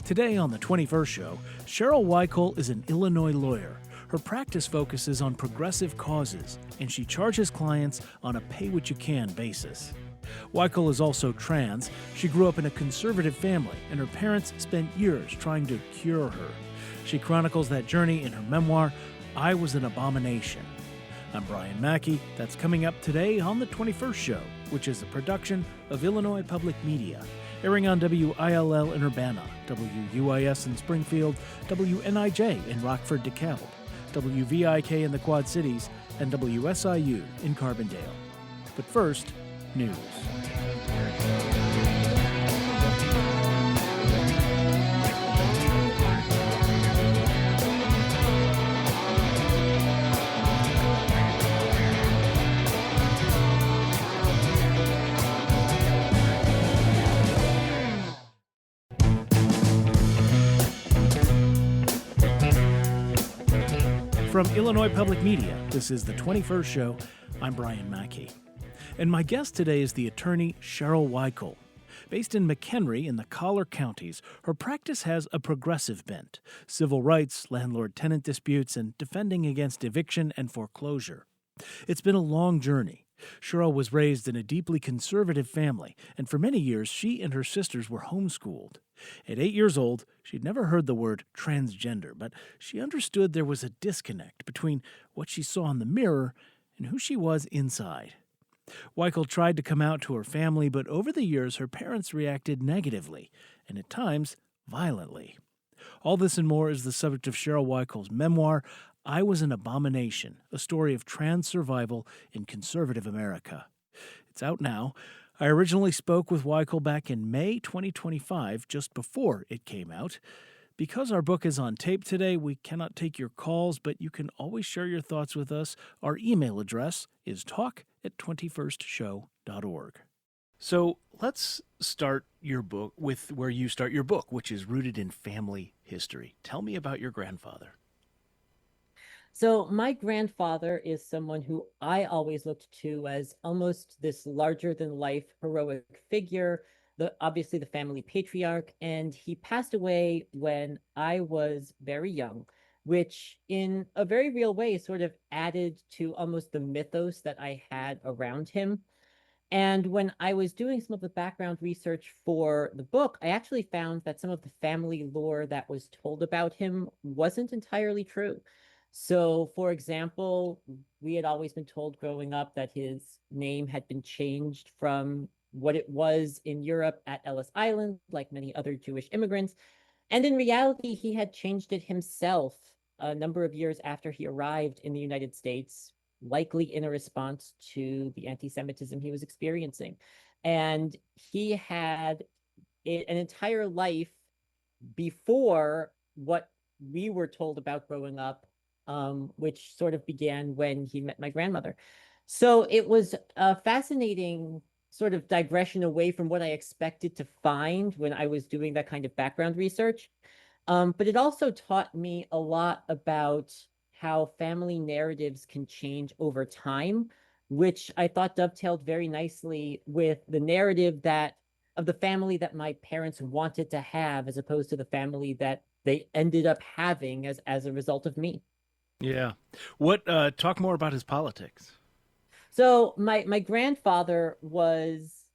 Today on the 21st show, Sheryl Weikal is an Illinois lawyer. Her practice focuses on progressive causes, and she charges clients on a pay-what-you-can basis. Weikal is also trans. She grew up in a conservative family, and her parents spent years trying to cure her. She chronicles that journey in her memoir, Was An Abomination. I'm Brian Mackey. That's coming up today on the 21st show, which is a production of Illinois Public Media, airing on WILL in Urbana, WUIS in Springfield, WNIJ in Rockford, DeKalb, WVIK in the Quad Cities, and WSIU in Carbondale. But first, news. From Illinois Public Media, this is the 21st show. I'm Brian Mackey. And my guest today is the attorney Sheryl Weikal. Based in McHenry in the Collar counties, her practice has a progressive bent: civil rights, landlord-tenant disputes, and defending against eviction and foreclosure. It's been a long journey. Sheryl was raised in a deeply conservative family, and for many years she and her sisters were homeschooled. At 8 years old, she'd never heard the word transgender, but she understood there was a disconnect between what she saw in the mirror and who she was inside. Weikal tried to come out to her family, but over the years her parents reacted negatively, and at times violently. All this and more is the subject of Sheryl Weikal's memoir, Was An Abomination, a story of trans survival in conservative America. It's out now. I originally spoke with Weikal back in May 2025, just before it came out. Because our book is on tape today, we cannot take your calls, but you can always share your thoughts with us. Our email address is talk@21stshow.org. So let's start your book with where you start your book, which is rooted in family history. Tell me about your grandfather. So my grandfather is someone who I always looked to as almost this larger-than-life heroic figure, obviously the family patriarch, and he passed away when I was very young, which in a very real way sort of added to almost the mythos that I had around him. And when I was doing some of the background research for the book, I actually found that some of the family lore that was told about him wasn't entirely true. So, for example, we had always been told growing up that his name had been changed from what it was in Europe at Ellis Island, like many other Jewish immigrants. And in reality, he had changed it himself a number of years after he arrived in the United States, likely in a response to the anti-Semitism he was experiencing. And he had an entire life before what we were told about growing up, which sort of began when he met my grandmother. So it was a fascinating sort of digression away from what I expected to find when I was doing that kind of background research. But it also taught me a lot about how family narratives can change over time, which I thought dovetailed very nicely with the narrative of the family that my parents wanted to have, as opposed to the family that they ended up having as a result of me. Yeah. Talk more about his politics. So my grandfather was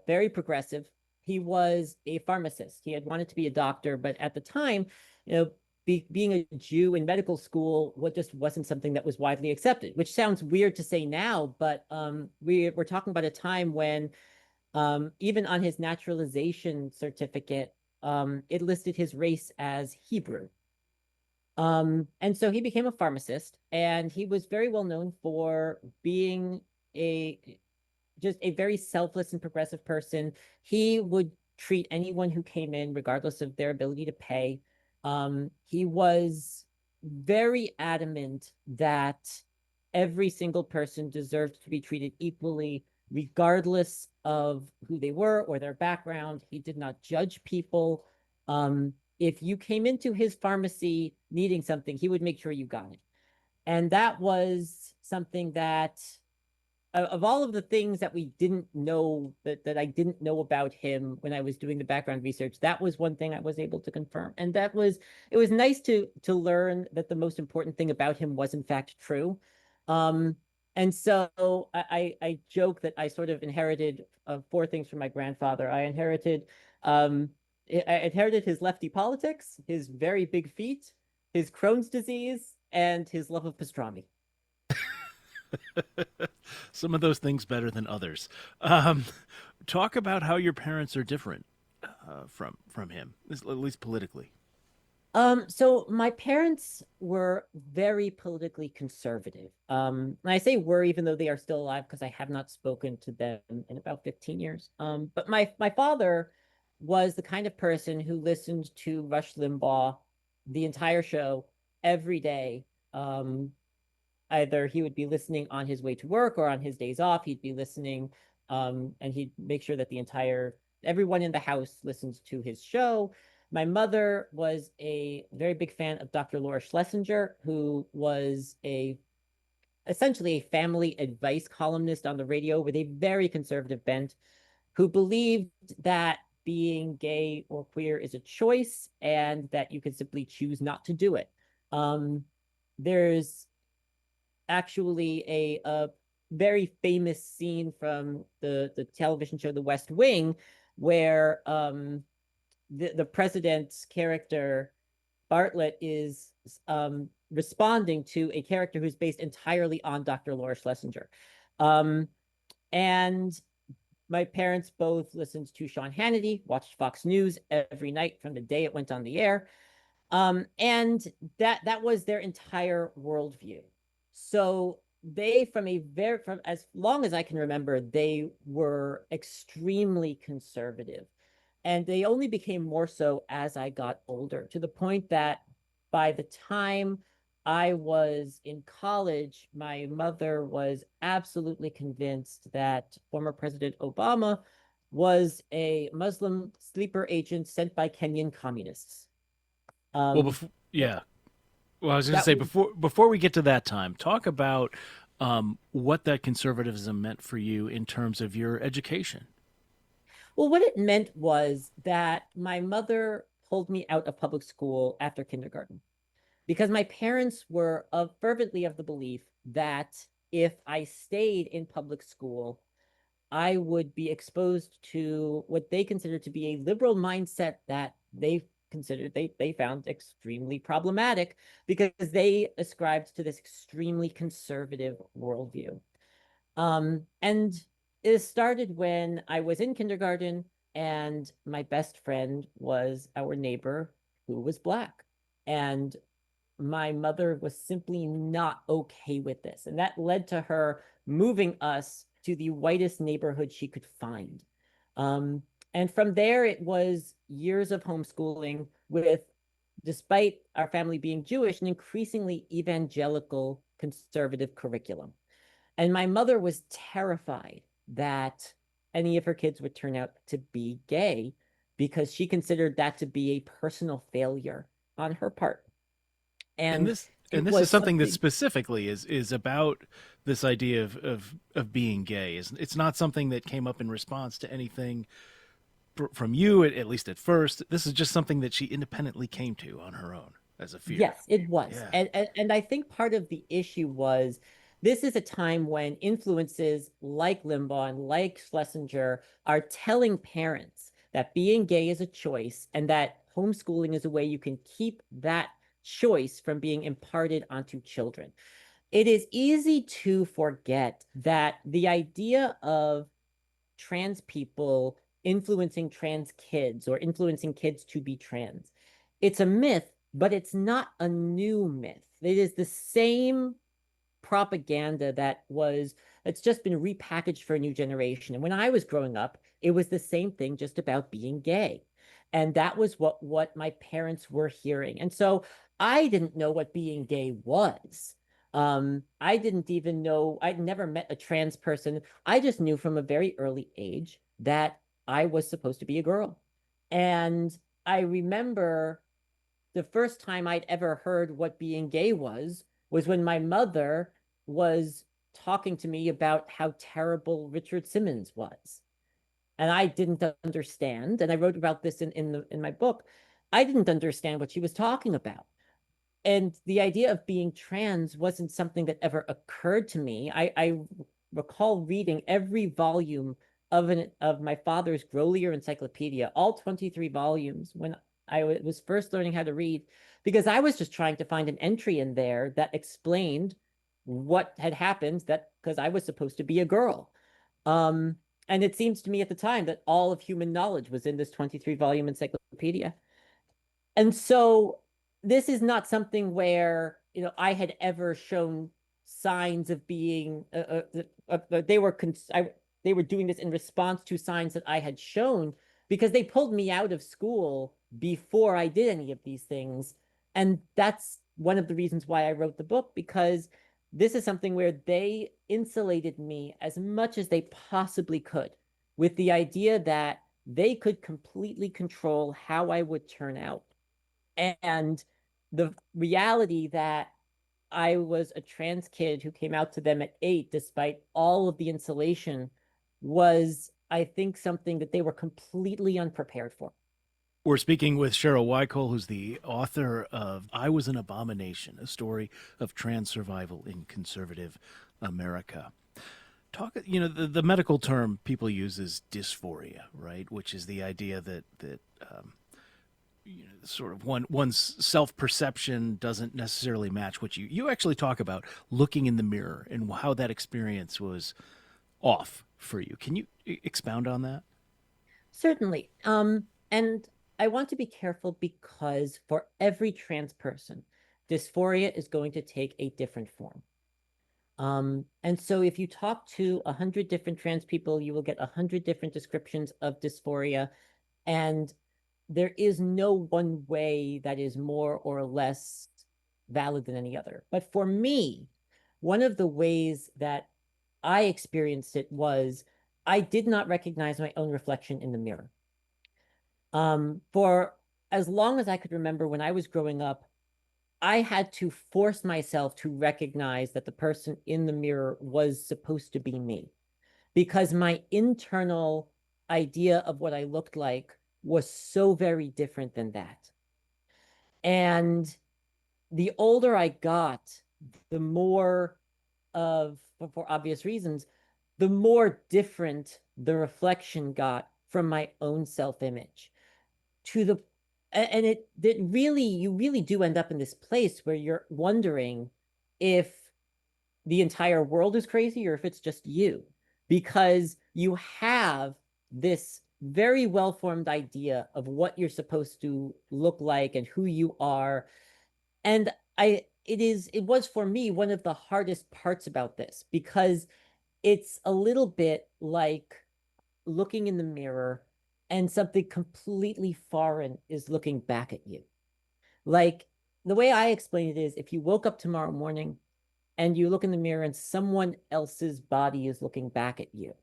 very progressive. He was a pharmacist. He had wanted to be a doctor, but at the time, being a Jew in medical school just wasn't something that was widely accepted, which sounds weird to say now, but we're talking about a time when even on his naturalization certificate, it listed his race as Hebrew. And so he became a pharmacist, and he was very well known for being just a very selfless and progressive person. He would treat anyone who came in, regardless of their ability to pay. He was very adamant that every single person deserved to be treated equally, regardless of who they were or their background. He did not judge people. If you came into his pharmacy needing something, he would make sure you got it. And that was something that of all of the things that we didn't know that I didn't know about him when I was doing the background research, that was one thing I was able to confirm. And that was it was nice to learn that the most important thing about him was in fact true. Um, and so I joke that I sort of inherited four things from my grandfather. Um I inherited his lefty politics, his very big feet, his Crohn's disease, and his love of pastrami. Some of those things better than others. Um, Talk about how your parents are different from him, at least politically. So my parents were very politically conservative. And I say were even though they are still alive because I have not spoken to them in about 15 years. But my father was the kind of person who listened to Rush Limbaugh the entire show every day. Either he would be listening on his way to work or on his days off, he'd be listening, and he'd make sure that the entire everyone in the house listens to his show. My mother was a very big fan of Dr. Laura Schlesinger, who was a essentially a family advice columnist on the radio with a very conservative bent, who believed that being gay or queer is a choice and that you can simply choose not to do it. Um, there's actually a very famous scene from the television show The West Wing, where the president's character Bartlett is responding to a character who's based entirely on Dr. Laura Schlesinger. Um, and my parents both listened to Sean Hannity, watched Fox News every night from the day it went on the air. And that was their entire worldview. So they, from as long as I can remember, they were extremely conservative. And they only became more so as I got older, to the point that by the time I was in college, my mother was absolutely convinced that former President Obama was a Muslim sleeper agent sent by Kenyan communists. Well, Um, yeah. Well, I was going to that say was before we get to that time, talk about what that conservatism meant for you in terms of your education. Well, what it meant was that my mother pulled me out of public school after kindergarten because my parents were fervently of the belief that if I stayed in public school, I would be exposed to what they considered to be a liberal mindset that they found extremely problematic because they ascribed to this extremely conservative worldview. And it started when I was in kindergarten and my best friend was our neighbor who was Black. And my mother was simply not okay with this. And that led to her moving us to the whitest neighborhood she could find. Um, and from there, it was years of homeschooling with, despite our family being Jewish, an increasingly evangelical conservative curriculum. And my mother was terrified that any of her kids would turn out to be gay because she considered that to be a personal failure on her part. And And this is was something that something, specifically is about this idea of being gay. It's not something that came up in response to anything from you, at least at first. This is just something that she independently came to on her own as a fear. yes, it was. Yeah. And I think part of the issue was this is a time when influences like Limbaugh and like Schlesinger are telling parents that being gay is a choice and that homeschooling is a way you can keep that choice from being imparted onto children. It is easy to forget that the idea of trans people influencing trans kids or influencing kids to be trans. It's a myth, but it's not a new myth. It is the same propaganda that's just been repackaged for a new generation. And when I was growing up, it was the same thing just about being gay. And that was what my parents were hearing. And so I didn't know what being gay was. I didn't even know, I'd never met a trans person. I just knew from a very early age that I was supposed to be a girl. And I remember the first time I'd ever heard what being gay was when my mother was talking to me about how terrible Richard Simmons was. And I didn't understand. And I wrote about this in my book. I didn't understand what she was talking about. And the idea of being trans wasn't something that ever occurred to me. I recall reading every volume of my father's Grolier Encyclopedia, all 23 volumes, when I was first learning how to read, because I was just trying to find an entry in there that explained what had happened, that because I was supposed to be a girl. Um, and it seems to me at the time that all of human knowledge was in this 23 volume encyclopedia. And so this is not something where, I had ever shown signs of being, they were doing this in response to signs that I had shown, because they pulled me out of school before I did any of these things. And that's one of the reasons why I wrote the book, because this is something where they insulated me as much as they possibly could, with the idea that they could completely control how I would turn out. And the reality that I was a trans kid who came out to them at 8, despite all of the insulation, was, I think, something that they were completely unprepared for. We're speaking with Sheryl Weikal, who's the author of I Was An Abomination, a story of trans survival in conservative America. The medical term people use is dysphoria, right? Which is the idea that sort of one's self-perception doesn't necessarily match what you actually talk about looking in the mirror and how that experience was off for you. Can you expound on that? Certainly. And I want to be careful, because for every trans person, dysphoria is going to take a different form. And so if you talk to 100 different trans people, you will get 100 different descriptions of dysphoria. And there is no one way that is more or less valid than any other. But for me, one of the ways that I experienced it was I did not recognize my own reflection in the mirror. For as long as I could remember, when I was growing up, I had to force myself to recognize that the person in the mirror was supposed to be me, because my internal idea of what I looked like was so very different than that. And the older I got, the more of, for obvious reasons, the more different the reflection got from my own self-image, to the and it really, you really do end up in this place where you're wondering if the entire world is crazy or if it's just you, because you have this very well-formed idea of what you're supposed to look like and who you are. And it was for me one of the hardest parts about this, because it's a little bit like looking in the mirror and something completely foreign is looking back at you. Like, the way I explain it is, if you woke up tomorrow morning and you look in the mirror and someone else's body is looking back at you,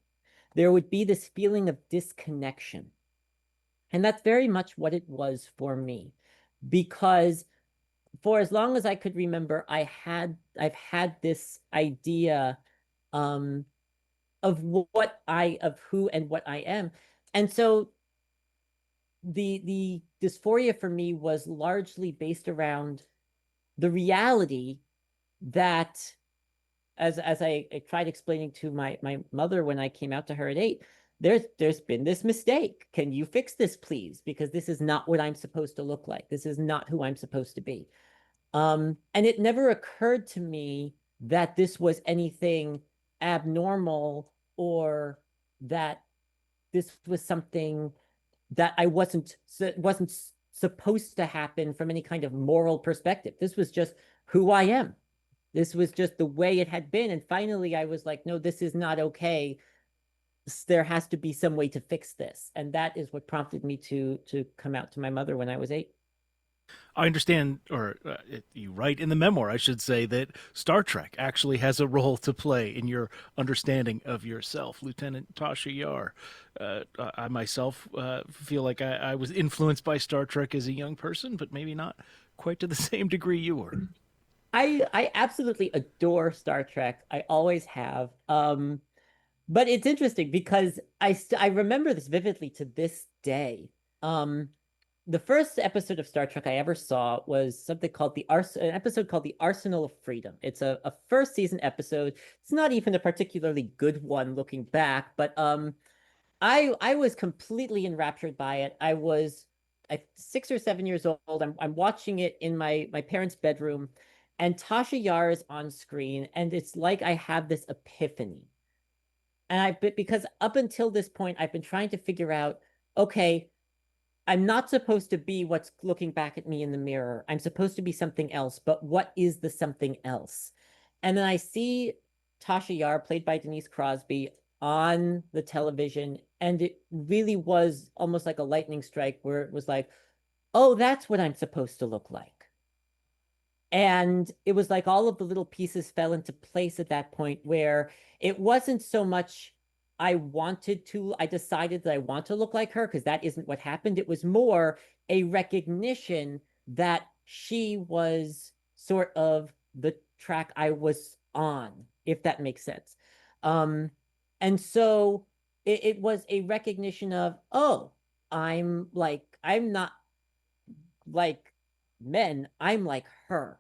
there would be this feeling of disconnection. And that's very much what it was for me, because for as long as I could remember, I've had this idea, um, of of who and what I am. And so the dysphoria for me was largely based around the reality that, as I tried explaining to my mother when I came out to her at 8, there's been this mistake. Can you fix this, please? Because this is not what I'm supposed to look like. This is not who I'm supposed to be. And it never occurred to me that this was anything abnormal, or that this was something that I wasn't supposed to happen from any kind of moral perspective. This was just who I am. This was just the way it had been. And finally, I was like, no, this is not okay. There has to be some way to fix this. And that is what prompted me to come out to my mother when I was 8. I understand, or you write in the memoir, I should say, that Star Trek actually has a role to play in your understanding of yourself. Lieutenant Tasha Yar. I myself feel like I was influenced by Star Trek as a young person, but maybe not quite to the same degree you were. I absolutely adore Star Trek. I always have. But it's interesting because I remember this vividly to this day. Um, the first episode of Star Trek I ever saw was something called an episode called The Arsenal of Freedom. It's a first season episode. It's not even a particularly good one looking back, but I was completely enraptured by it. I was 6 or 7 years old. I'm watching it in my parents' bedroom, and Tasha Yar is on screen, and it's like I have this epiphany. And because up until this point, I've been trying to figure out, okay, I'm not supposed to be what's looking back at me in the mirror. I'm supposed to be something else, but what is the something else? And then I see Tasha Yar, played by Denise Crosby, on the television, and it really was almost like a lightning strike where it was like, oh, that's what I'm supposed to look like. And it was like all of the little pieces fell into place at that point where it wasn't so much I decided that I want to look like her because that isn't what happened. It was more a recognition that she was sort of the track I was on, if that makes sense. Um, and so it was a recognition of, oh, I'm not like men, I'm like her.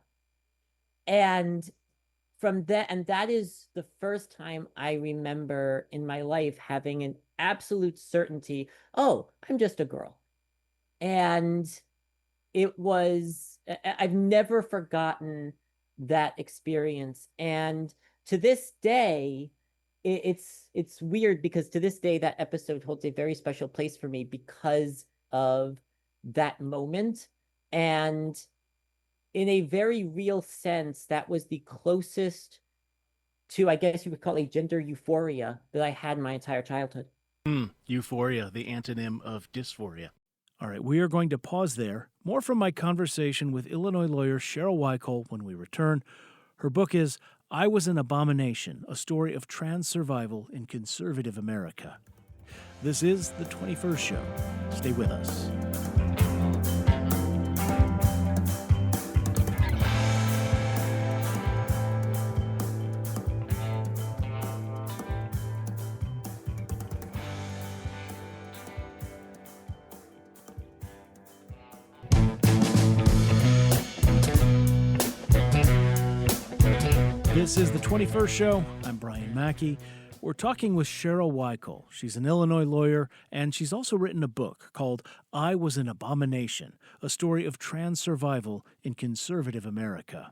And that is the first time I remember in my life having an absolute certainty, oh, I'm just a girl. And I've never forgotten that experience. And to this day, it's weird because to this day, that episode holds a very special place for me because of that moment. And in a very real sense, that was the closest to, I guess you would call it gender euphoria that I had my entire childhood. Euphoria, the antonym of dysphoria. All right, we are going to pause there. More from my conversation with Illinois lawyer Sheryl Weikal when we return. Her book is I Was An Abomination, a story of trans survival in conservative America. This is the 21st Show. Stay with us. This is the 21st Show. I'm Brian Mackey. We're talking with Sheryl Weikal. She's an Illinois lawyer, and she's also written a book called I Was An Abomination, a story of trans survival in conservative America.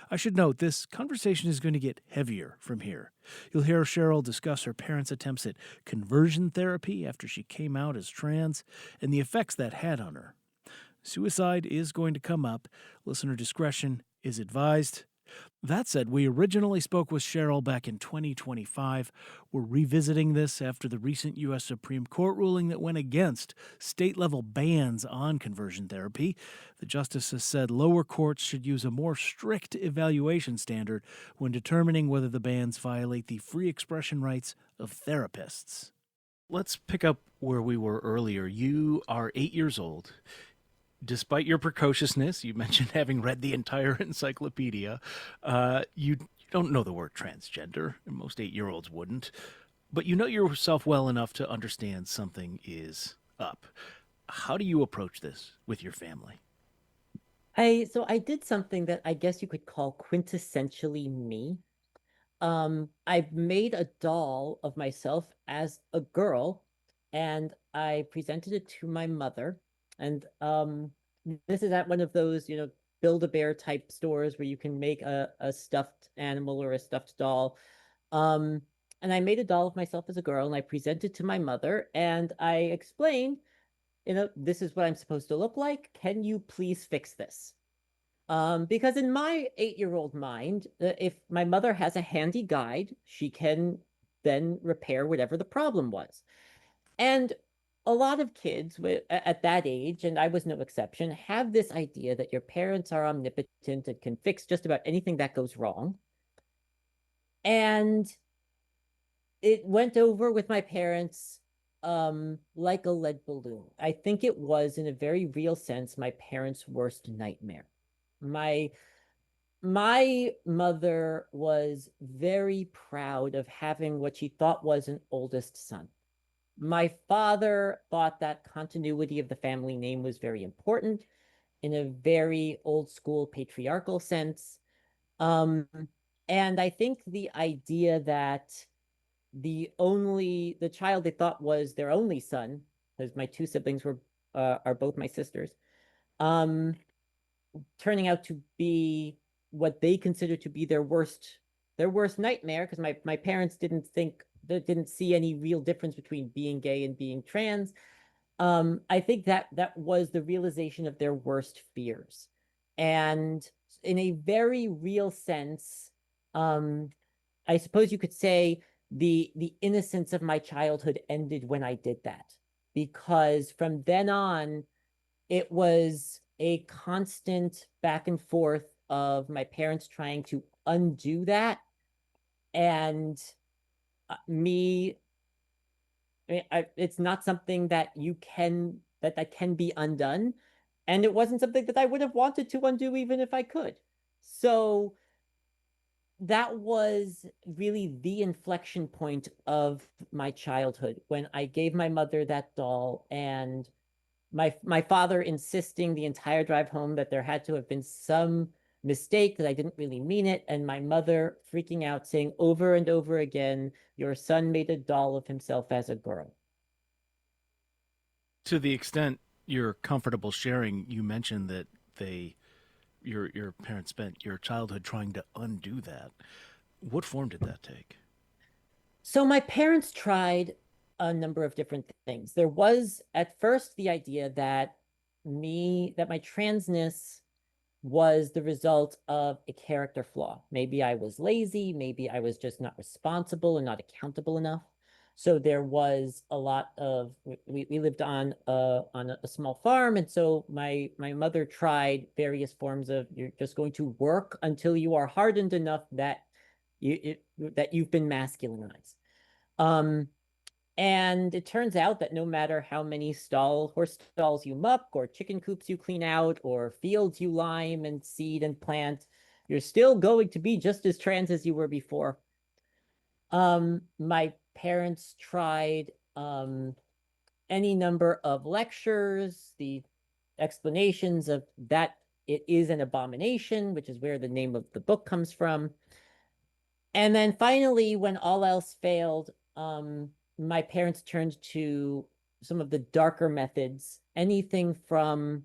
I should note this conversation is going to get heavier from here. You'll hear Sheryl discuss her parents' attempts at conversion therapy after she came out as trans and the effects that had on her. Suicide is going to come up. Listener discretion is advised. That said, we originally spoke with Sheryl back in 2025. We're revisiting this after the recent U.S. Supreme Court ruling that went against state-level bans on conversion therapy. The justices said lower courts should use a more strict evaluation standard when determining whether the bans violate the free expression rights of therapists. Let's pick up where we were earlier. You are 8 years old. Despite your precociousness, you mentioned having read the entire encyclopedia, you don't know the word transgender, and most 8-year-olds wouldn't, but you know yourself well enough to understand something is up. How do you approach this with your family? I did something that I guess you could call quintessentially me. I made a doll of myself as a girl, and I presented it to my mother. And this is at one of those, Build-A-Bear type stores where you can make a stuffed animal or a stuffed doll. Um, and I made a doll of myself as a girl, and I presented to my mother, and I explained, this is what I'm supposed to look like. Can you please fix this? Because in my 8-year-old mind, if my mother has a handy guide, she can then repair whatever the problem was. And a lot of kids at that age, and I was no exception, have this idea that your parents are omnipotent and can fix just about anything that goes wrong. And it went over with my parents like a lead balloon. I think it was, in a very real sense, my parents' worst nightmare. My My mother was very proud of having what she thought was an oldest son. My father thought that continuity of the family name was very important in a very old school patriarchal sense. Um, and I think the idea that the child they thought was their only son, because my two siblings were are both my sisters, um, turning out to be what they consider to be their worst nightmare, because my parents didn't see any real difference between being gay and being trans. I think that that was the realization of their worst fears. And in a very real sense, um, I suppose you could say the innocence of my childhood ended when I did that. Because from then on, it was a constant back and forth of my parents trying to undo that, and me it's not something that you can that can be undone, and it wasn't something that I would have wanted to undo even if I could. So that was really the inflection point of my childhood, when I gave my mother that doll, and my father insisting the entire drive home that there had to have been some mistake, that I didn't really mean it, and my mother freaking out, saying over and over again, your son made a doll of himself as a girl. To the extent you're comfortable sharing, you mentioned that they your parents spent your childhood trying to undo that. What form did that take? So my parents tried a number of different things. There was at first the idea that my transness was the result of a character flaw. Maybe I was lazy, maybe I was just not responsible and not accountable enough. So there was a lot of we lived on a small farm, and so my mother tried various forms of, you're just going to work until you are hardened enough that that you've been masculinized. Um, and it turns out that no matter how many horse stalls you muck, or chicken coops you clean out, or fields you lime and seed and plant, you're still going to be just as trans as you were before. My parents tried any number of lectures, the explanations of that it is an abomination, which is where the name of the book comes from. And then finally, when all else failed, my parents turned to some of the darker methods. Anything from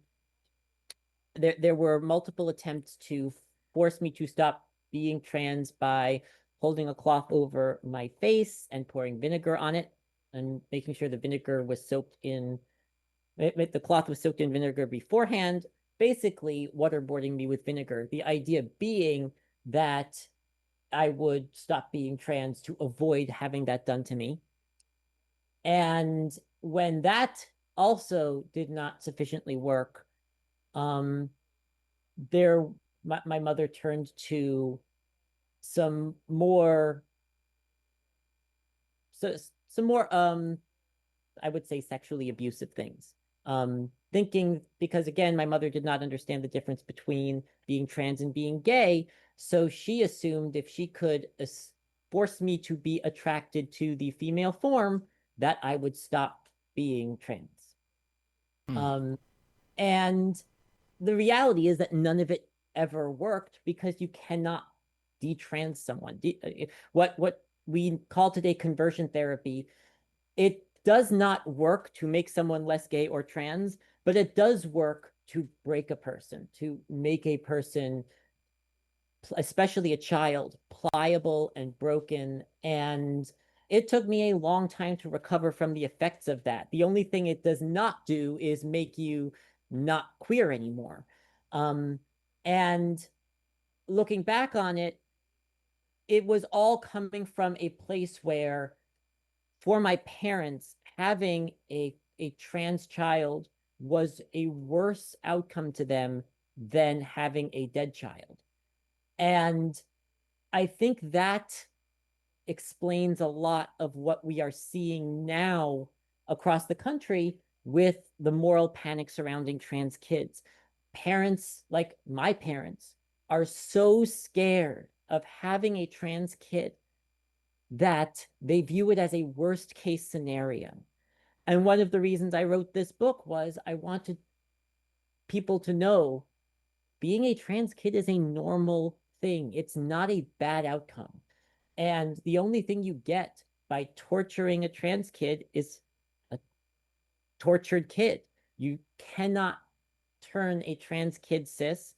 there were multiple attempts to force me to stop being trans by holding a cloth over my face and pouring vinegar on it, and making sure the vinegar was soaked in the cloth was soaked in vinegar beforehand, basically waterboarding me with vinegar. The idea being that I would stop being trans to avoid having that done to me. And when that also did not sufficiently work, um, there my mother turned to some more so some more I would say sexually abusive things. Thinking, because again, my mother did not understand the difference between being trans and being gay. So she assumed if she could force me to be attracted to the female form, that I would stop being trans. Hmm. Um, and the reality is that none of it ever worked, because you cannot detrans someone. What we call today conversion therapy, it does not work to make someone less gay or trans, but it does work to break a person, to make a person, especially a child, pliable and broken. And it took me a long time to recover from the effects of that. The only thing it does not do is make you not queer anymore. Um, and looking back on it, it was all coming from a place where, for my parents, having a trans child was a worse outcome to them than having a dead child. And I think that explains a lot of what we are seeing now across the country with the moral panic surrounding trans kids. Parents like my parents are so scared of having a trans kid that they view it as a worst case scenario. And one of the reasons I wrote this book was I wanted people to know being a trans kid is a normal thing. It's not a bad outcome. And the only thing you get by torturing a trans kid is a tortured kid. You cannot turn a trans kid cis.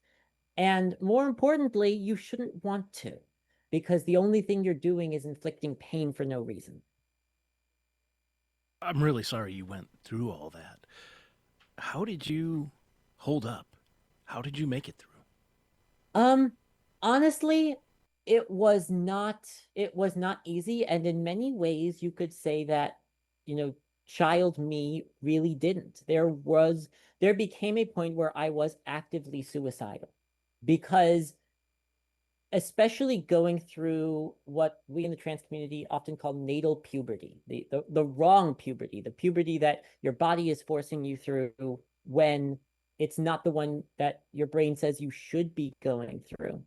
And more importantly, you shouldn't want to, because the only thing you're doing is inflicting pain for no reason. I'm really sorry you went through all that. How did you hold up? How did you make it through? Um, honestly, it was not easy. And in many ways, you could say that, you know, child me really didn't. There became a point where I was actively suicidal because especially going through what we in the trans community often call natal puberty, the wrong puberty, the puberty that your body is forcing you through when it's not the one that your brain says you should be going through.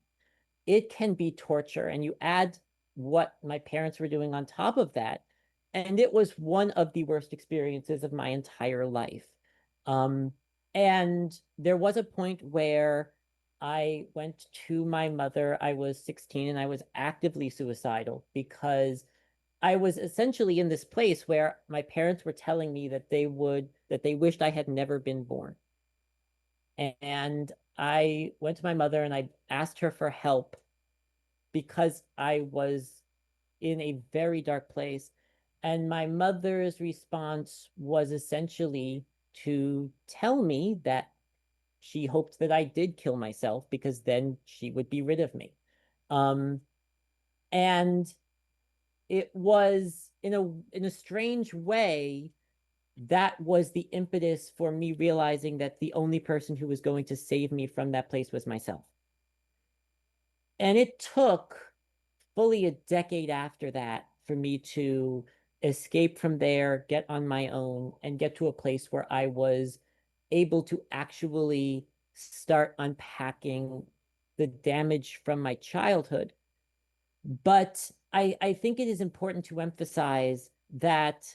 It can be torture. And you add what my parents were doing on top of that. And it was one of the worst experiences of my entire life. Um, and there was a point where I went to my mother. I was 16 and I was actively suicidal because I was essentially in this place where my parents were telling me that they wished I had never been born. And I went to my mother and I asked her for help because I was in a very dark place. And my mother's response was essentially to tell me that she hoped that I did kill myself because then she would be rid of me. Um, and it was in a strange way, that was the impetus for me realizing that the only person who was going to save me from that place was myself. And it took fully a decade after that for me to escape from there, get on my own, and get to a place where I was able to actually start unpacking the damage from my childhood. But I think it is important to emphasize that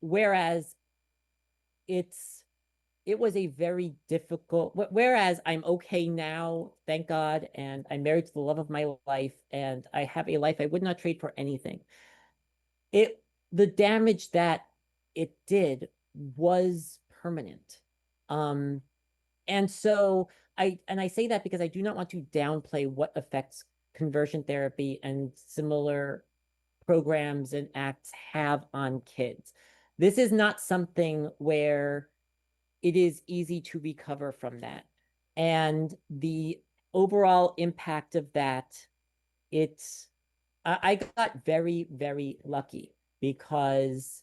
whereas it's it was a very difficult, whereas I'm okay now, thank God, and I'm married to the love of my life, and I have a life I would not trade for anything. It the damage that it did was permanent. Um, and so I say that because I do not want to downplay what effects conversion therapy and similar programs and acts have on kids. This is not something where it is easy to recover from that. And the overall impact of that, it's, I got very, very lucky because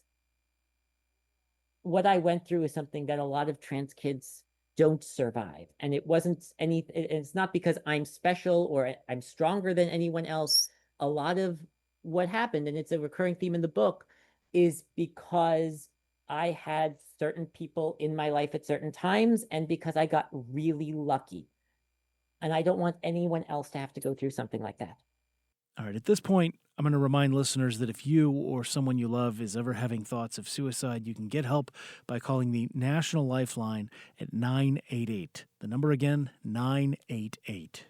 what I went through is something that a lot of trans kids don't survive. And it wasn't it's not because I'm special or I'm stronger than anyone else. A lot of what happened, and it's a recurring theme in the book, is because I had certain people in my life at certain times and because I got really lucky. And I don't want anyone else to have to go through something like that. All right, at this point, I'm going to remind listeners that if you or someone you love is ever having thoughts of suicide, you can get help by calling the National Lifeline at 988. The number again, 988.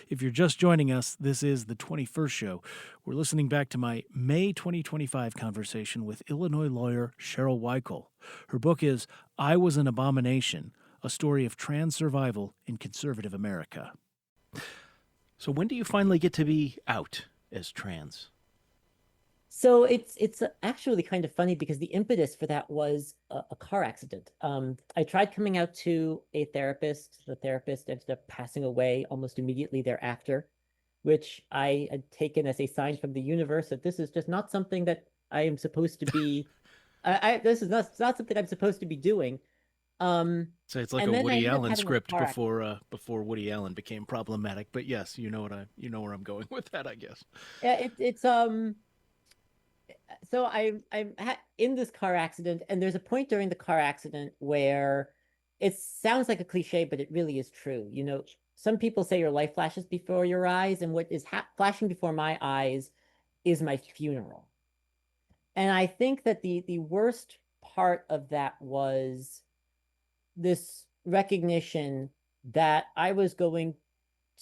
If you're just joining us, this is the 21st show. We're listening back to my May 2025 conversation with Illinois lawyer Sheryl Weikal. Her book is I Was An Abomination, a story of trans survival in conservative America. So when do you finally get to be out as trans? So it's actually kind of funny because the impetus for that was a car accident. I tried coming out to a therapist. The therapist ended up passing away almost immediately thereafter, which I had taken as a sign from the universe that this is just not something that I am supposed to be. This is not something I'm supposed to be doing. So it's like And a then I Woody ended up Allen having a script car accident. before Woody Allen became problematic. But yes, you know where I'm going with that, I guess. Yeah, it's so I'm in this car accident, and there's a point during the car accident where it sounds like a cliche, but it really is true. You know, some people say your life flashes before your eyes, and what is flashing before my eyes is my funeral. And I think that the worst part of that was this recognition that I was going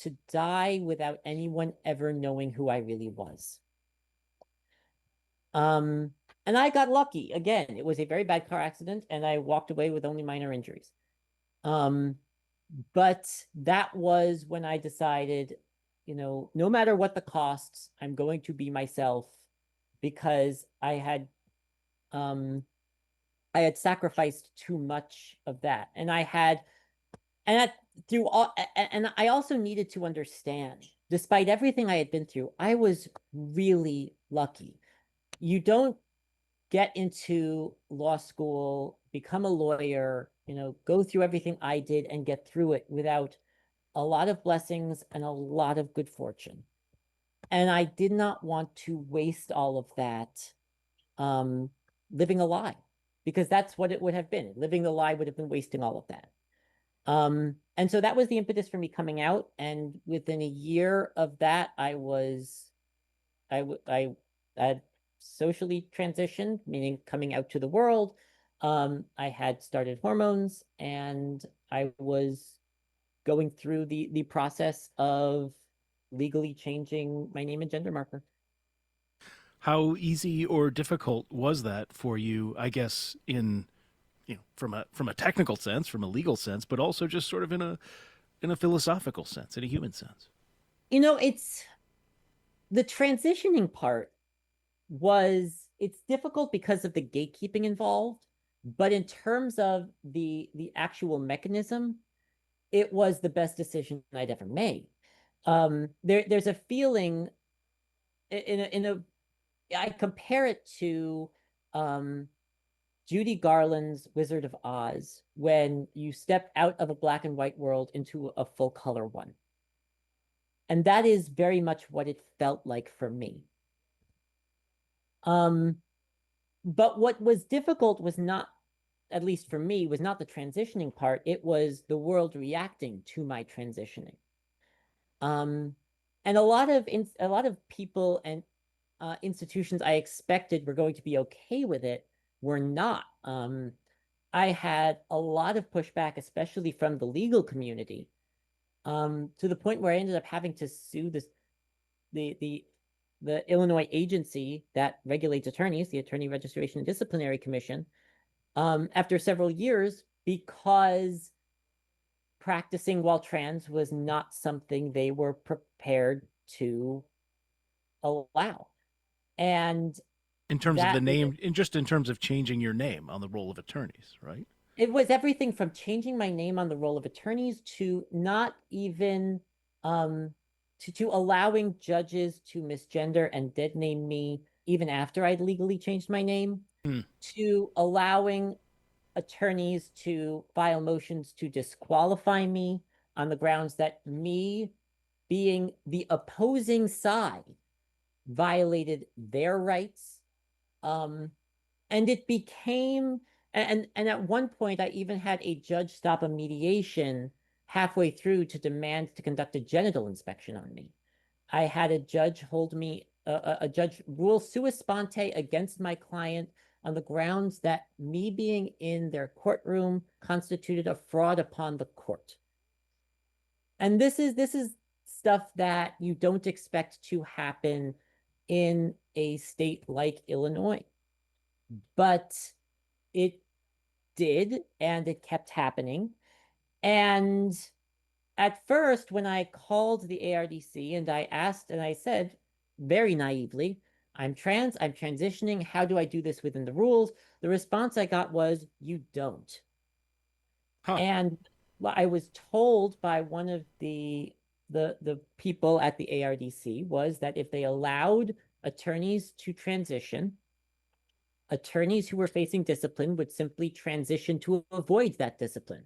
to die without anyone ever knowing who I really was. Um, and I got lucky. Again, it was a very bad car accident, and I walked away with only minor injuries. Um, but that was when I decided, no matter what the costs, I'm going to be myself because um I had sacrificed too much of that. And that through all, and I also needed to understand, despite everything I had been through, I was really lucky. You don't get into law school, become a lawyer, go through everything I did and get through it without a lot of blessings and a lot of good fortune. And I did not want to waste all of that um, living a lie, because that's what it would have been. Living the lie would have been wasting all of that. And so that was the impetus for me coming out. And within a year of that, I had socially transitioned, meaning coming out to the world. I had started hormones, and I was going through the process of legally changing my name and gender marker. How easy or difficult was that for you, I guess, in from a technical sense, from a legal sense, but also just sort of in a philosophical sense, in a human sense? It's the transitioning part it's difficult because of the gatekeeping involved, but in terms of the actual mechanism, it was the best decision I'd ever made. There's a feeling in a I compare it to um Judy Garland's Wizard of Oz, when you step out of a black and white world into a full color one. And that is very much what it felt like for me. Um, but what was difficult was not, at least for me, was not the transitioning part. It was the world reacting to my transitioning. Um, and a lot of people and institutions I expected were going to be okay with it were not. I had a lot of pushback, especially from the legal community, to the point where I ended up having to sue the the the Illinois agency that regulates attorneys, the Attorney Registration and Disciplinary Commission, after several years, because practicing while trans was not something they were prepared to allow. And In terms of the that name, in terms of changing your name on the roll of attorneys, right? it was everything from changing my name on the roll of attorneys to not even um to allowing judges to misgender and dead name me even after I'd legally changed my name, Hmm. to allowing attorneys to file motions to disqualify me on the grounds that me being the opposing side violated their rights. Um, and it became and at one point I even had a judge stop a mediation halfway through to demand to conduct a genital inspection on me. I had a judge hold me a judge rule sua sponte against my client on the grounds that me being in their courtroom constituted a fraud upon the court. And this is stuff that you don't expect to happen in a state like Illinois. But it did, and it kept happening. And at first, when I called the ARDC and I asked, and I said very naively, I'm trans, I'm transitioning. How do I do this within the rules? The response I got was, you don't. Huh. And I was told by one of the people at the ARDC was that if they allowed attorneys to transition, attorneys who were facing discipline would simply transition to avoid that discipline,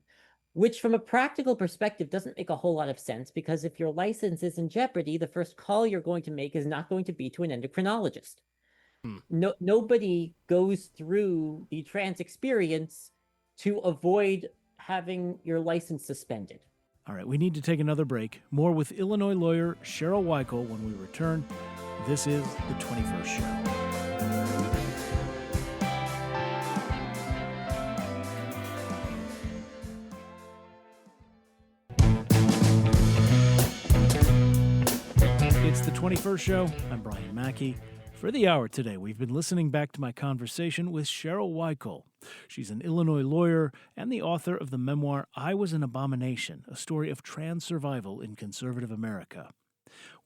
which from a practical perspective doesn't make a whole lot of sense, because if your license is in jeopardy, the first call you're going to make is not going to be to an endocrinologist. Hmm. Nobody goes through the trans experience to avoid having your license suspended. All right, we need to take another break. More with Illinois lawyer Sheryl Weikal when we return. This is The 21st Show. It's The 21st Show. I'm Brian Mackey. For the hour today, we've been listening back to my conversation with Sheryl Weikal. She's an Illinois lawyer and the author of the memoir Was An Abomination, a story of trans survival in conservative America.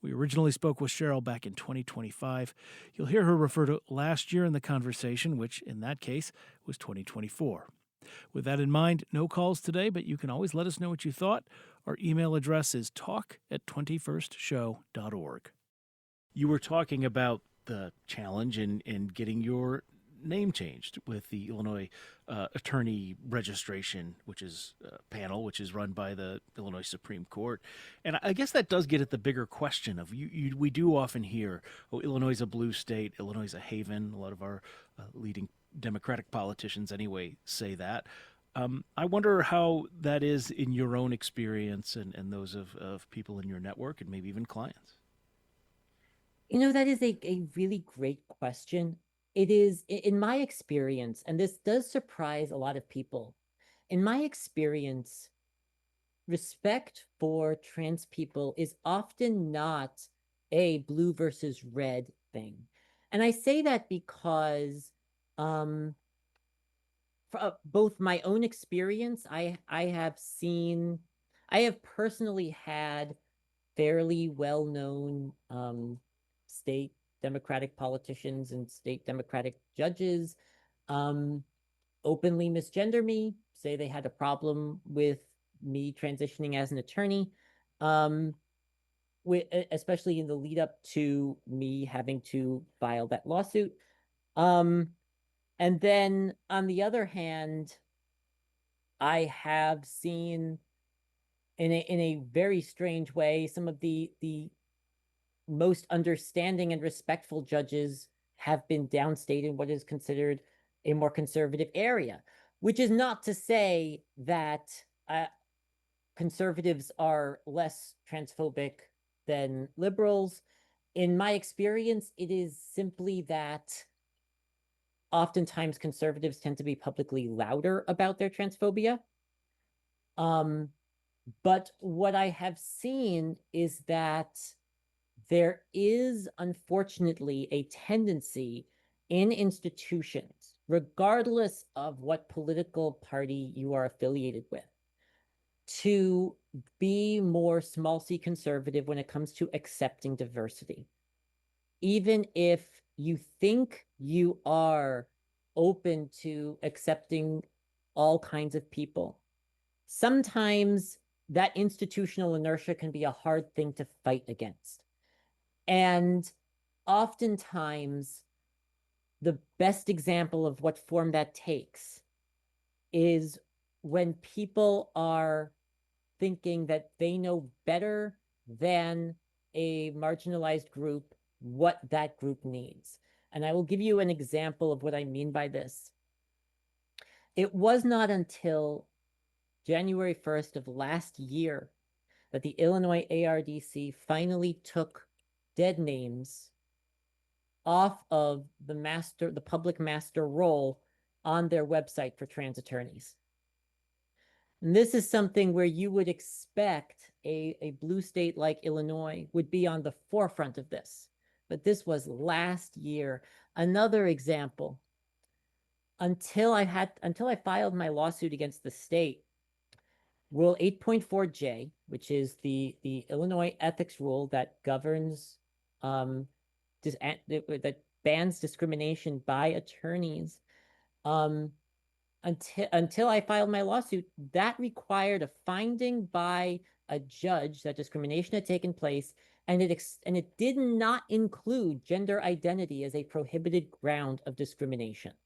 We originally spoke with Sheryl back in 2025. You'll hear her refer to last year in the conversation, which in that case was 2024. With that in mind, no calls today, but you can always let us know what you thought. Our email address is talk@21stshow.org. You were talking about the challenge in getting your name changed with the Illinois attorney registration, which is a panel, which is run by the Illinois Supreme Court. And I guess that does get at the bigger question of we do often hear, oh, Illinois is a blue state, Illinois is a haven. A lot of our leading Democratic politicians anyway say that. I wonder how that is in your own experience and those of people in your network and maybe even clients. That is a really great question. It is, in my experience, and this does surprise a lot of people, in my experience, respect for trans people is often not a blue versus red thing. And I say that because for both my own experience, I have personally had fairly well-known state Democratic politicians and state Democratic judges openly misgender me, say they had a problem with me transitioning as an attorney, especially in the lead up to me having to file that lawsuit. And then on the other hand, I have seen in a very strange way some of the most understanding and respectful judges have been downstate in what is considered a more conservative area, which is not to say that conservatives are less transphobic than liberals. In my experience, it is simply that oftentimes conservatives tend to be publicly louder about their transphobia. But what I have seen is that there is, unfortunately, a tendency in institutions, regardless of what political party you are affiliated with, to be more small c conservative when it comes to accepting diversity. Even if you think you are open to accepting all kinds of people, sometimes that institutional inertia can be a hard thing to fight against. And oftentimes, the best example of what form that takes is when people are thinking that they know better than a marginalized group what that group needs. And I will give you an example of what I mean by this. It was not until January 1st of last year that the Illinois ARDC finally took dead names off of the public master roll on their website for trans attorneys. And this is something where you would expect a blue state like Illinois would be on the forefront of this. But this was last year. Another example, until I filed my lawsuit against the state, Rule 8.4J, which is the Illinois ethics rule that governs that bans discrimination by attorneys, until I filed my lawsuit, that required a finding by a judge that discrimination had taken place, and it did not include gender identity as a prohibited ground of discrimination.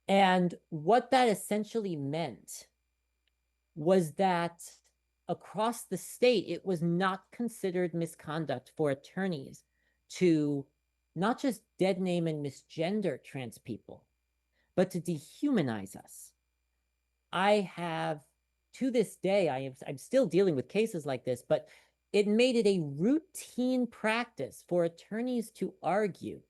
And what that essentially meant was that across the state, it was not considered misconduct for attorneys to not just dead name and misgender trans people, but to dehumanize us. I have to this day, I'm still dealing with cases like this, but it made it a routine practice for attorneys to argue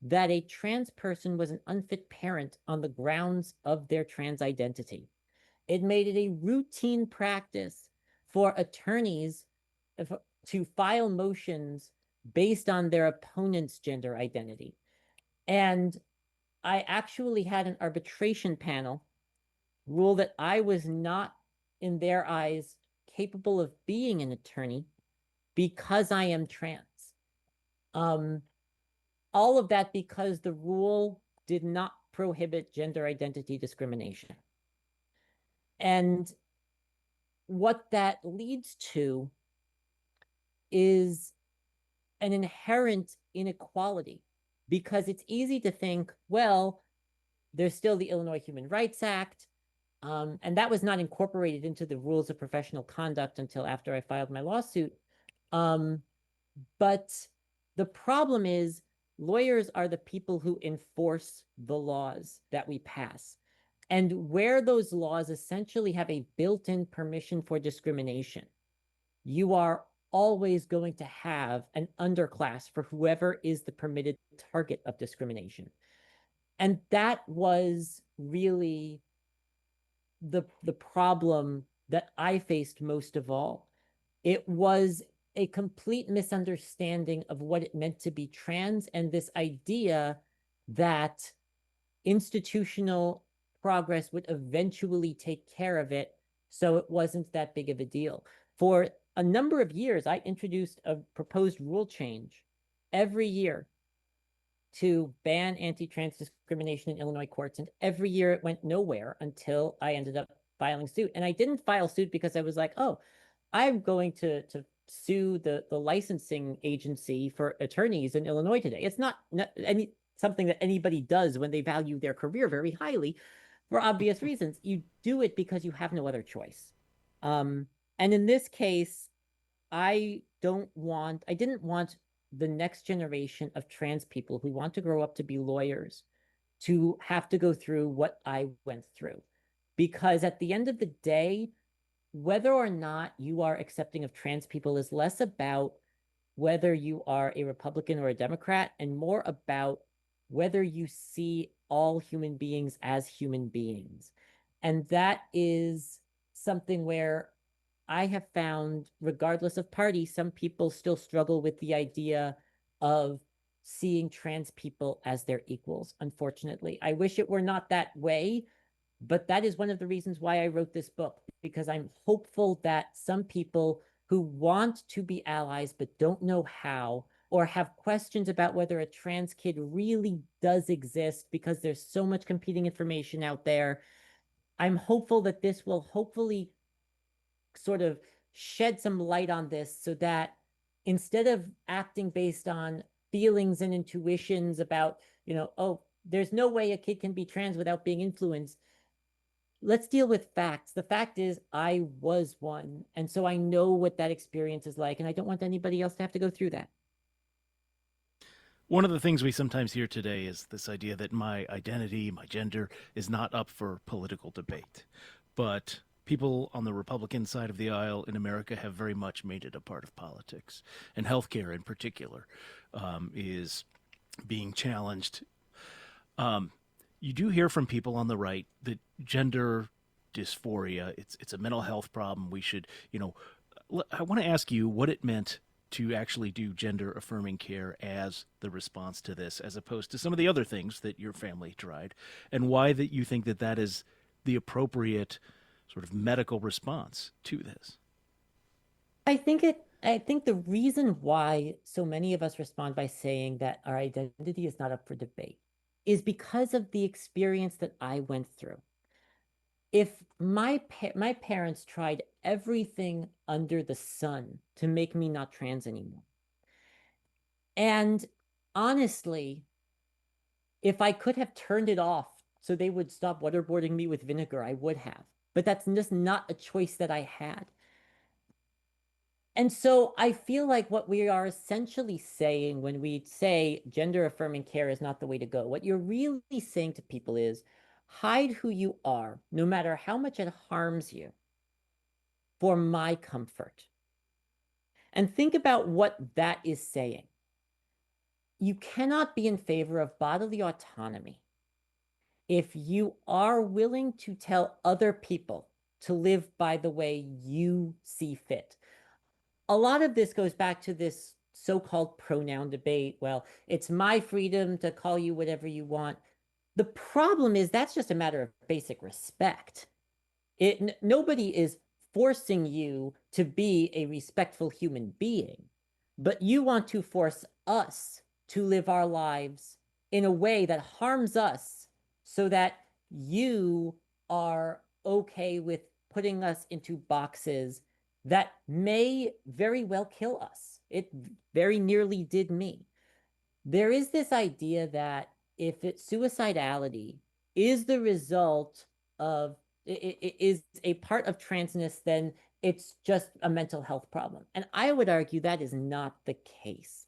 that a trans person was an unfit parent on the grounds of their trans identity. It made it a routine practice for attorneys to file motions based on their opponent's gender identity. And I actually had an arbitration panel rule that I was not, in their eyes, capable of being an attorney because I am trans. Um, all of that because the rule did not prohibit gender identity discrimination. And what that leads to is an inherent inequality because it's easy to think, well, there's still the Illinois Human Rights Act. And that was not incorporated into the rules of professional conduct until after I filed my lawsuit. But the problem is lawyers are the people who enforce the laws that we pass. And where those laws essentially have a built-in permission for discrimination, you are always going to have an underclass for whoever is the permitted target of discrimination. And that was really the problem that I faced most of all. It was a complete misunderstanding of what it meant to be trans and this idea that institutional progress would eventually take care of it, so it wasn't that big of a deal. For a number of years, I introduced a proposed rule change every year to ban anti-trans discrimination in Illinois courts, and every year it went nowhere until I ended up filing suit. And I didn't file suit because I was like, oh, I'm going to sue the licensing agency for attorneys in Illinois today. It's not any something that anybody does when they value their career very highly for obvious reasons. You do it because you have no other choice. And in this case, I didn't want the next generation of trans people who want to grow up to be lawyers to have to go through what I went through. Because at the end of the day, whether or not you are accepting of trans people is less about whether you are a Republican or a Democrat and more about whether you see all human beings as human beings. And that is something where I have found, regardless of party, some people still struggle with the idea of seeing trans people as their equals, unfortunately. I wish it were not that way, but that is one of the reasons why I wrote this book, because I'm hopeful that some people who want to be allies but don't know how, or have questions about whether a trans kid really does exist because there's so much competing information out there, I'm hopeful that this will hopefully sort of shed some light on this so that instead of acting based on feelings and intuitions about, oh, there's no way a kid can be trans without being influenced. Let's deal with facts. The fact is, I was one. And so I know what that experience is like. And I don't want anybody else to have to go through that. One of the things we sometimes hear today is this idea that my identity, my gender, is not up for political debate. But people on the Republican side of the aisle in America have very much made it a part of politics. And healthcare, in particular, is being challenged. You do hear from people on the right that gender dysphoria, it's a mental health problem. We should, I want to ask you what it meant to actually do gender affirming care as the response to this, as opposed to some of the other things that your family tried, and why that you think that that is the appropriate sort of medical response to this. I think the reason why so many of us respond by saying that our identity is not up for debate is because of the experience that I went through. If my parents tried everything under the sun to make me not trans anymore. And honestly, if I could have turned it off so they would stop waterboarding me with vinegar, I would have. But that's just not a choice that I had. And so I feel like what we are essentially saying when we say gender affirming care is not the way to go, what you're really saying to people is hide who you are, no matter how much it harms you. for my comfort. And think about what that is saying. You cannot be in favor of bodily autonomy if you are willing to tell other people to live by the way you see fit. A lot of this goes back to this so-called pronoun debate. Well, it's my freedom to call you whatever you want. The problem is that's just a matter of basic respect. Nobody is forcing you to be a respectful human being, but you want to force us to live our lives in a way that harms us so that you are okay with putting us into boxes that may very well kill us. It very nearly did me. There is this idea that if suicidality is the result of it is a part of transness, then it's just a mental health problem. And I would argue that is not the case,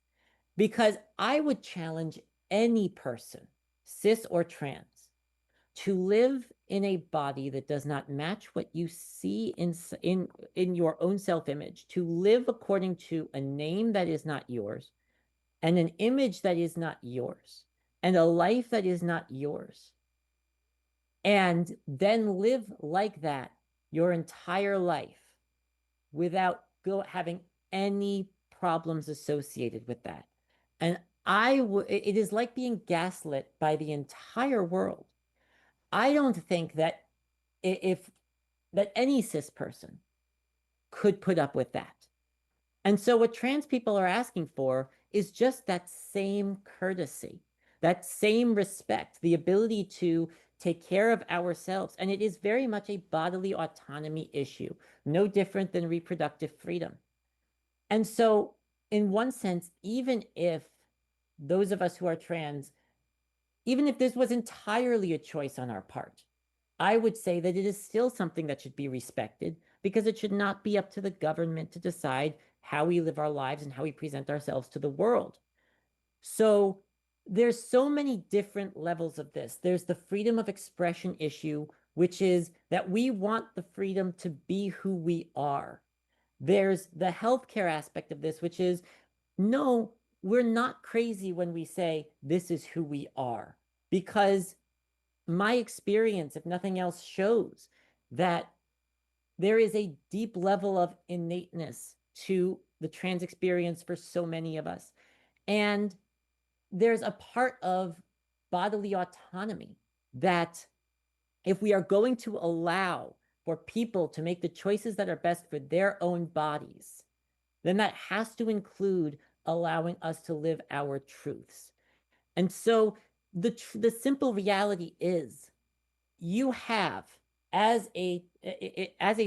because I would challenge any person, cis or trans, to live in a body that does not match what you see in your own self-image, to live according to a name that is not yours, and an image that is not yours, and a life that is not yours, and then live like that your entire life without having any problems associated with that. And it is like being gaslit by the entire world. I don't think that if that any cis person could put up with that. And so what trans people are asking for is just that same courtesy, that same respect, the ability to take care of ourselves. And it is very much a bodily autonomy issue, no different than reproductive freedom. And so in one sense, even if those of us who are trans, even if this was entirely a choice on our part, I would say that it is still something that should be respected, because it should not be up to the government to decide how we live our lives and how we present ourselves to the world. So there's so many different levels of this. There's the freedom of expression issue, which is that we want the freedom to be who we are. There's the healthcare aspect of this, which is, no, we're not crazy when we say this is who we are, because my experience, if nothing else, shows that there is a deep level of innateness to the trans experience for so many of us. And there's a part of bodily autonomy that, if we are going to allow for people to make the choices that are best for their own bodies, then that has to include allowing us to live our truths. And so the simple reality is, you have, as a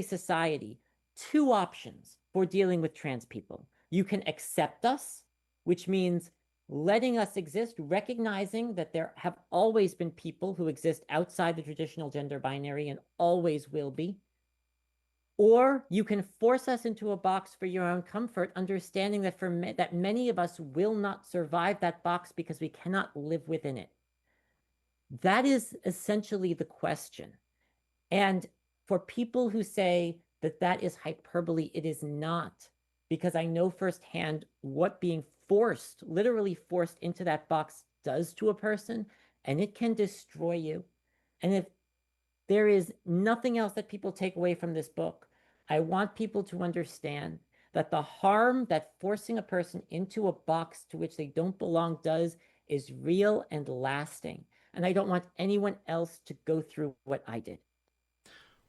society, two options for dealing with trans people. You can accept us, which means letting us exist, recognizing that there have always been people who exist outside the traditional gender binary and always will be. Or you can force us into a box for your own comfort, understanding that that many of us will not survive that box because we cannot live within it. That is essentially the question. And for people who say that that is hyperbole, it is not, because I know firsthand what being forced, literally forced into that box, does to a person, and it can destroy you. And if there is nothing else that people take away from this book, I want people to understand that the harm that forcing a person into a box to which they don't belong does is real and lasting. And I don't want anyone else to go through what I did.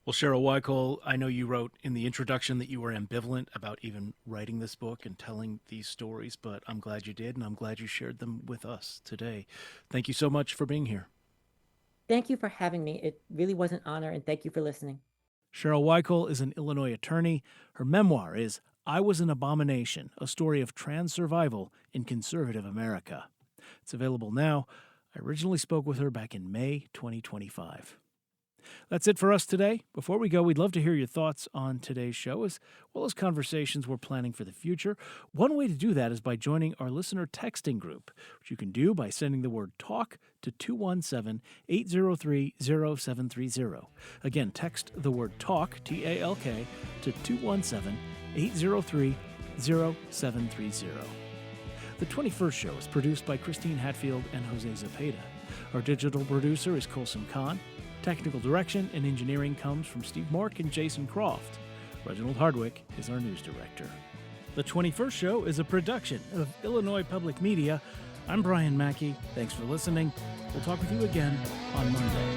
Well, Sheryl Weikal, I know you wrote in the introduction that you were ambivalent about even writing this book and telling these stories, but I'm glad you did, and I'm glad you shared them with us today. Thank you so much for being here. Thank you for having me. It really was an honor, and thank you for listening. Sheryl Weikal is an Illinois attorney. Her memoir is I Was An Abomination, a story of trans survival in conservative America. It's available now. I originally spoke with her back in May 2025. That's it for us today. Before we go, we'd love to hear your thoughts on today's show, as well as conversations we're planning for the future. One way to do that is by joining our listener texting group, which you can do by sending the word TALK to 217-803-0730. Again, text the word TALK, T-A-L-K, to 217-803-0730. The 21st Show is produced by Christine Hatfield and Jose Zepeda. Our digital producer is Colson Kahn. Technical direction and engineering comes from Steve Mark and Jason Croft. Reginald Hardwick is our news director. The 21st Show is a production of Illinois Public Media. I'm Brian Mackey. Thanks for listening. We'll talk with you again on Monday.